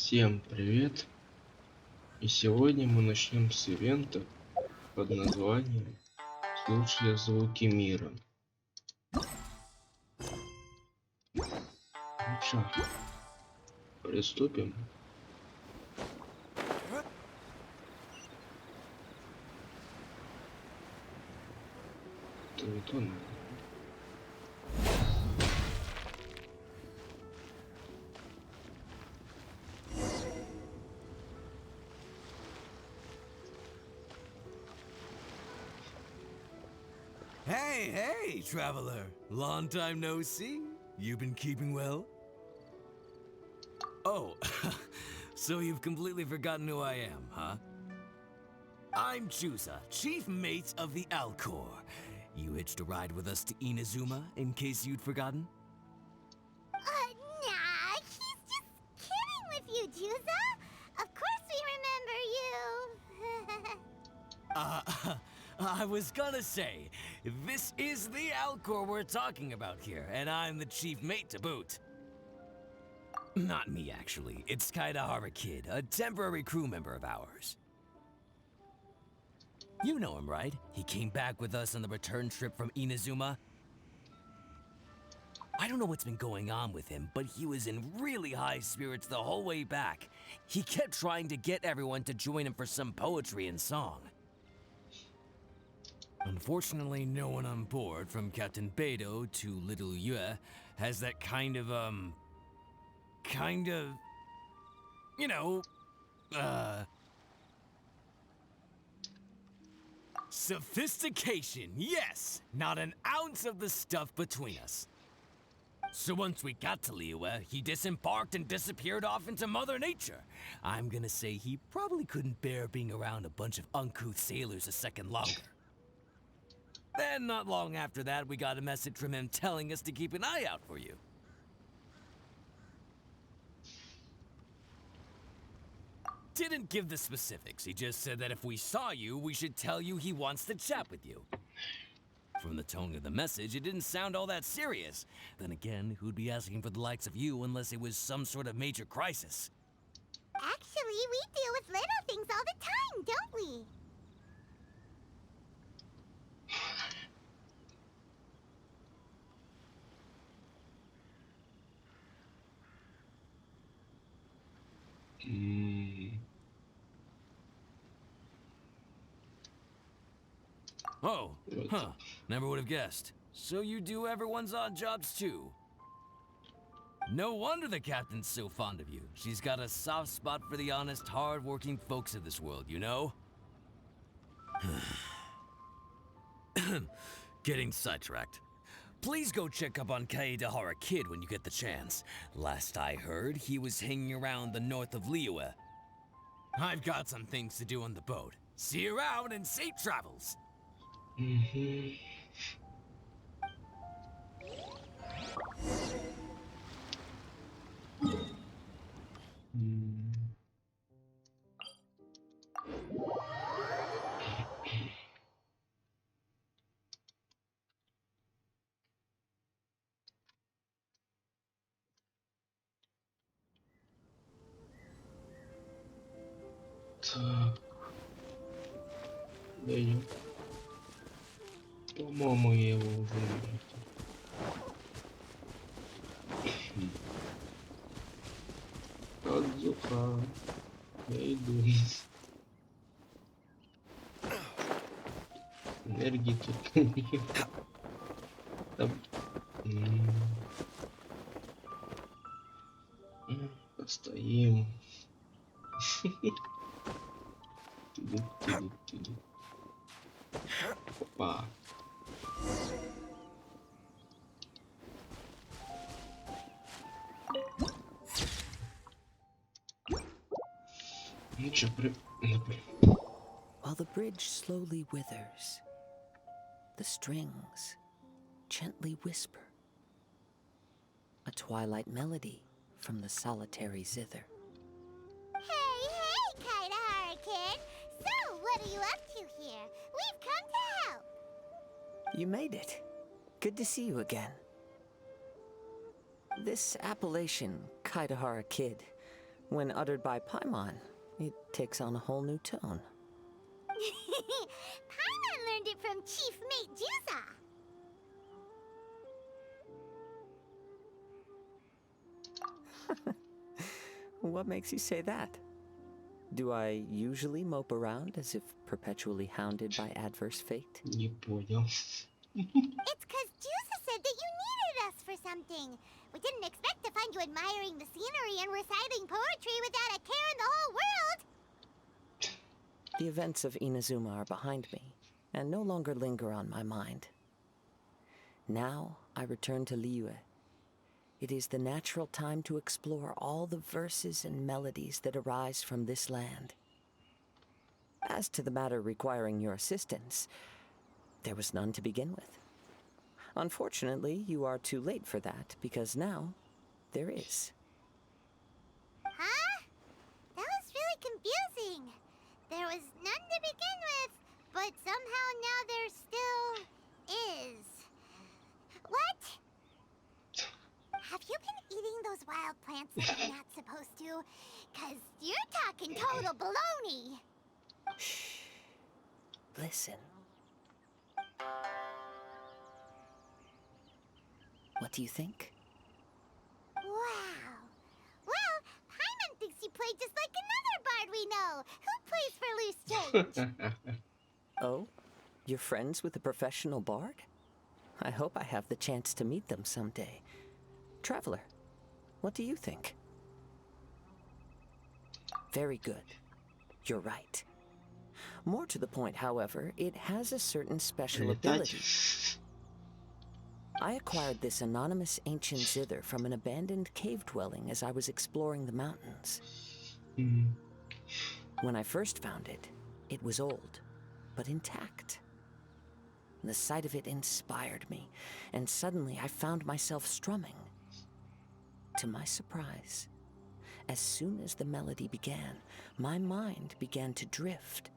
Всем привет! И сегодня мы начнем с ивента под названием «Слушая звуки мира». Ну чё, приступим? Это не то, наверное. Hey, traveler. Long time no see. You been keeping well? Oh, so you've completely forgotten who I am, huh? I'm Chusa, chief mate of the Alcor. You hitched a ride with us to Inazuma, in case you'd forgotten? Nah, he's just kidding with you, Juza. Of course we remember you. I was gonna say, this is the Alcor we're talking about here, and I'm the chief mate to boot. Not me, actually. It's Kaidahara Kid, a temporary crew member of ours. You know him, right? He came back with us on the return trip from Inazuma. I don't know what's been going on with him, but he was in really high spirits the whole way back. He kept trying to get everyone to join him for some poetry and song. Unfortunately, no one on board, from Captain Beidou to Little Yue, has that kind of, you know, sophistication, yes! Not an ounce of the stuff between us. So once we got to Liyue, he disembarked and disappeared off into Mother Nature. I'm gonna say he probably couldn't bear being around a bunch of uncouth sailors a second longer. Then, not long after that, we got a message from him telling us to keep an eye out for you. Didn't give the specifics, he just said that if we saw you, we should tell you he wants to chat with you. From the tone of the message, it didn't sound all that serious. Then again, who'd be asking for the likes of you unless it was some sort of major crisis? Actually, we deal with little things all the time, don't we? Oh, huh. Never would have guessed. So you do everyone's odd jobs too? No wonder the captain's so fond of you. She's got a soft spot for the honest, hard-working folks of this world, you know? Getting sidetracked. Please go check up on Kaidahara Kid when you get the chance. Last I heard, he was hanging around the north of Liyue. I've got some things to do on the boat. See you around and safe travels! Так, даю. По-моему, я его уже вижу. Кадзука. Я иду. Энергии тут нет. Там... Постоим. Опа. Ну чё, While the bridge slowly withers, the strings gently whisper a twilight melody from the solitary zither. Hey, Kaidahara Kid. So, what are you up to here? We've come to help. You made it. Good to see you again. This appellation, Kaidahara Kid, When uttered by Paimon, it takes on a whole new tone. Paimon learned it from Chief Mate Juza. What makes you say that? Do I usually mope around as if perpetually hounded by adverse fate? Не понял. It's because Juza said that you needed us for something. We didn't expect to find you admiring the scenery and reciting poetry without a care in the whole world. The events of Inazuma are behind me, and no longer linger on my mind. Now I return to Liyue. It is the natural time to explore all the verses and melodies that arise from this land. As to the matter requiring your assistance, there was none to begin with. Unfortunately, you are too late for that, because now there is. Huh? That was really confusing. There was none to begin with, but somehow now there still is. What? Have you been eating those wild plants that you're not supposed to? 'Cause you're talking total baloney. Shh. Listen. What do you think? Wow. Well, Paimon thinks you play just like another bard we know, who plays for loose change. Oh? You're friends with a professional bard? I hope I have the chance to meet them someday. Traveler, what do you think? Very good. You're right. More to the point, however, it has a certain special ability. I acquired this anonymous ancient zither from an abandoned cave dwelling as I was exploring the mountains. When I first found it, it was old, but intact. The sight of it inspired me, and suddenly I found myself strumming. To my surprise, as soon as the melody began, my mind began to drift,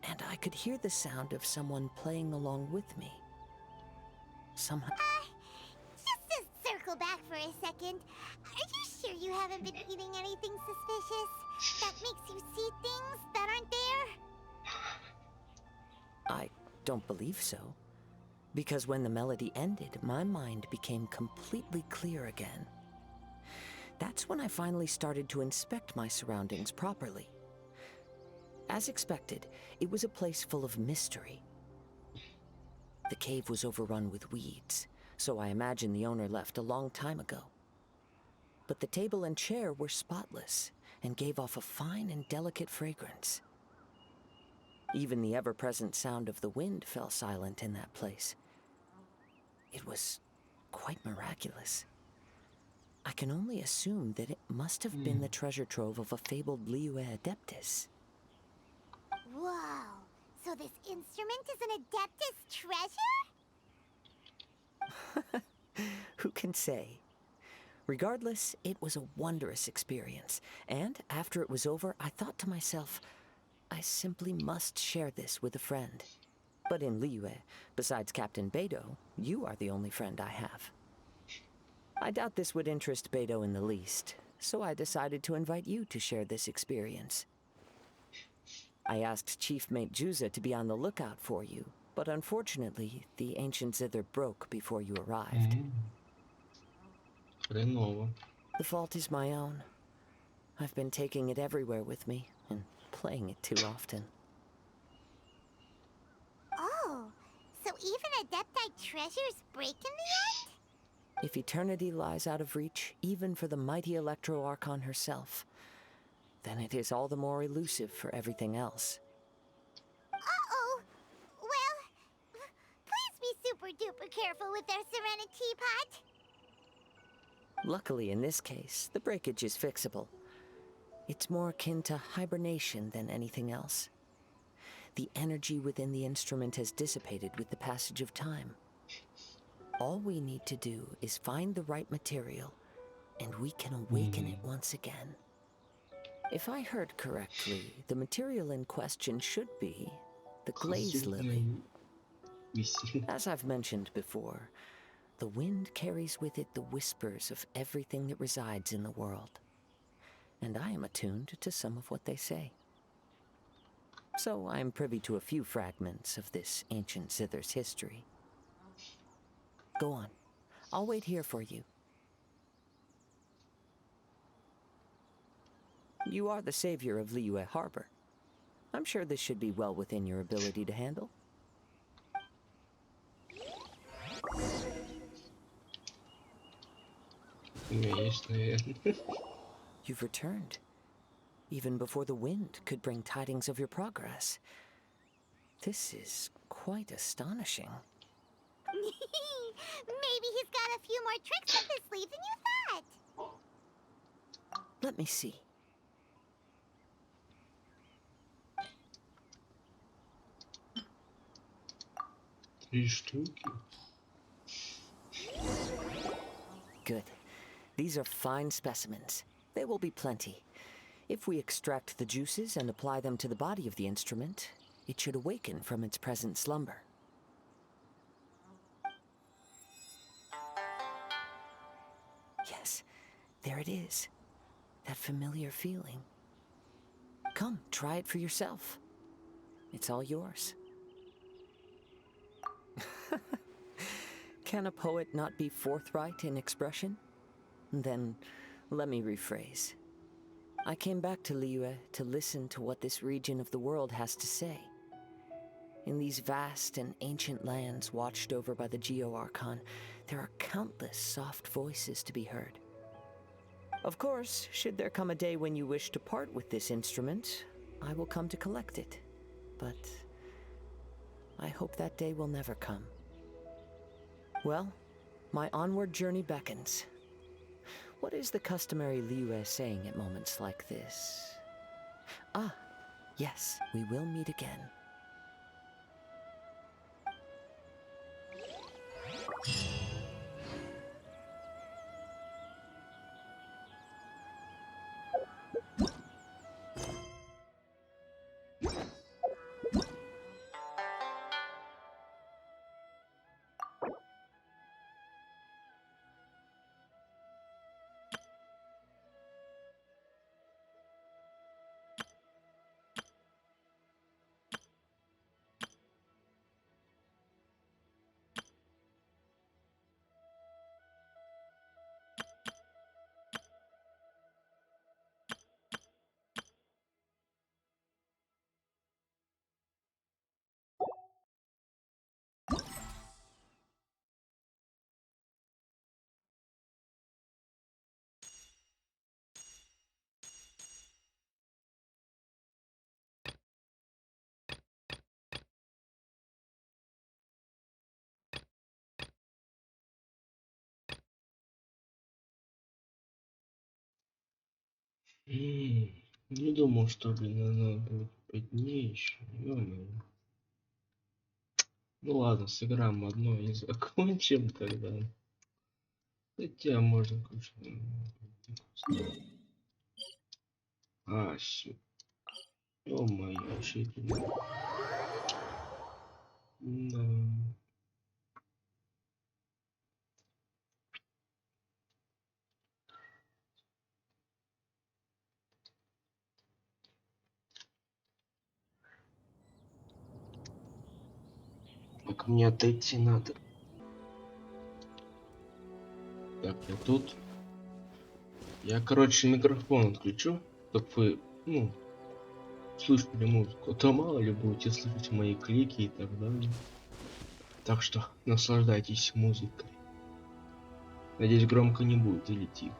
and I could hear the sound of someone playing along with me. Somehow... Just to circle back for a second, are you sure you haven't been eating anything suspicious? That makes you see things that aren't there? I don't believe so. Because when the melody ended, my mind became completely clear again. That's when I finally started to inspect my surroundings properly. As expected, it was a place full of mystery. The cave was overrun with weeds, so I imagine the owner left a long time ago. But the table and chair were spotless and gave off a fine and delicate fragrance. Even the ever-present sound of the wind fell silent in that place. It was quite miraculous. I can only assume that it must have been the treasure trove of a fabled Liyue Adeptus. Whoa, so this instrument is an Adeptus treasure? Who can say? Regardless, it was a wondrous experience, and after it was over, I thought to myself, I simply must share this with a friend. But in Liyue, besides Captain Beidou, you are the only friend I have. I doubt this would interest Beidou in the least, so I decided to invite you to share this experience. I asked Chief Mate Juza to be on the lookout for you, but unfortunately, the ancient zither broke before you arrived. Хреново. The fault is my own. I've been taking it everywhere with me, and playing it too often. Oh, so even Adepti treasures break in the end? If eternity lies out of reach, even for the mighty Electro Archon herself, then it is all the more elusive for everything else. Uh-oh. Well, please be super duper careful with their Serenity Pod. Luckily, in this case, the breakage is fixable. It's more akin to hibernation than anything else. The energy within the instrument has dissipated with the passage of time. All we need to do is find the right material, and we can awaken it once again. If I heard correctly, the material in question should be the glaze lily. As I've mentioned before, the wind carries with it the whispers of everything that resides in the world. and I am attuned to some of what they say. So I am privy to a few fragments of this ancient zither's history. Go on. I'll wait here for you. You are the savior of Liyue Harbor. I'm sure this should be well within your ability to handle. У меня есть, наверное. You've returned. Even before the wind could bring tidings of your progress. This is quite astonishing. Maybe he's got a few more tricks up his sleeve than you thought. Let me see. Три штуки. Good. These are fine specimens. They will be plenty. If we extract the juices and apply them to the body of the instrument, it should awaken from its present slumber. Yes, there it is. That familiar feeling. Come, try it for yourself. It's all yours. Can a poet not be forthright in expression? Then, let me rephrase. I came back to Liyue to listen to what this region of the world has to say. In these vast and ancient lands watched over by the Geo-Archon, there are countless soft voices to be heard. Of course, should there come a day when you wish to part with this instrument, I will come to collect it. But I hope that day will never come. Well, my onward journey beckons. What is the customary Liyue saying at moments like this? Ah, yes, we will meet again. Не думал, что, блин, она будет позднее еще. Ё-моё. Ну ладно, сыграем одно и закончим тогда. Хотя можно, конечно. А, все. Ё-моё, вообще это не- Да. Так, мне отойти надо. Так, я тут. Я, короче, микрофон отключу, чтобы вы, ну, слышали музыку. А то мало ли будете слышать мои клики и так далее. Так что наслаждайтесь музыкой. Надеюсь, громко не будет или тихо.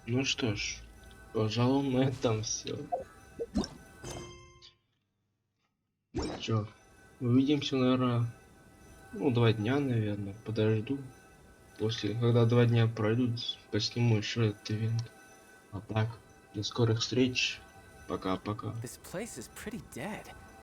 Ну что ж, пожалуй, на этом все. Чё, увидимся, наверное, ну, 2 дня, наверное, подожду. После, когда 2 дня пройдут, посниму еще этот ивент. А так, до скорых встреч. Пока-пока. This place is pretty dead.